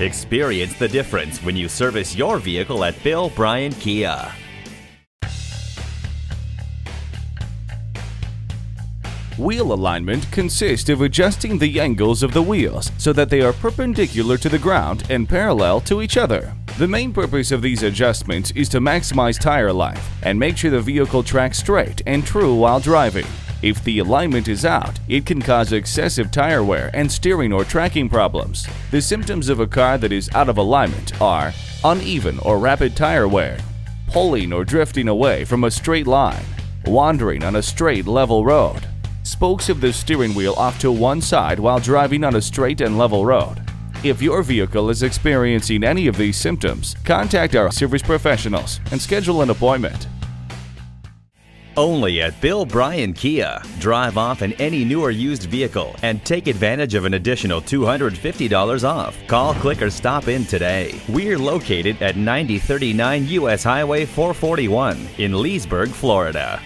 Experience the difference when you service your vehicle at Bill Bryan Kia. Wheel alignment consists of adjusting the angles of the wheels so that they are perpendicular to the ground and parallel to each other. The main purpose of these adjustments is to maximize tire life and make sure the vehicle tracks straight and true while driving. If the alignment is out, it can cause excessive tire wear and steering or tracking problems. The symptoms of a car that is out of alignment are uneven or rapid tire wear, pulling or drifting away from a straight line, wandering on a straight level road, spokes of the steering wheel off to one side while driving on a straight and level road. If your vehicle is experiencing any of these symptoms, contact our service professionals and schedule an appointment. Only at Bill Bryan Kia. Drive off in any new or used vehicle and take advantage of an additional $250 off. Call, click, or stop in today. We're located at 9039 US Highway 441 in Leesburg, Florida.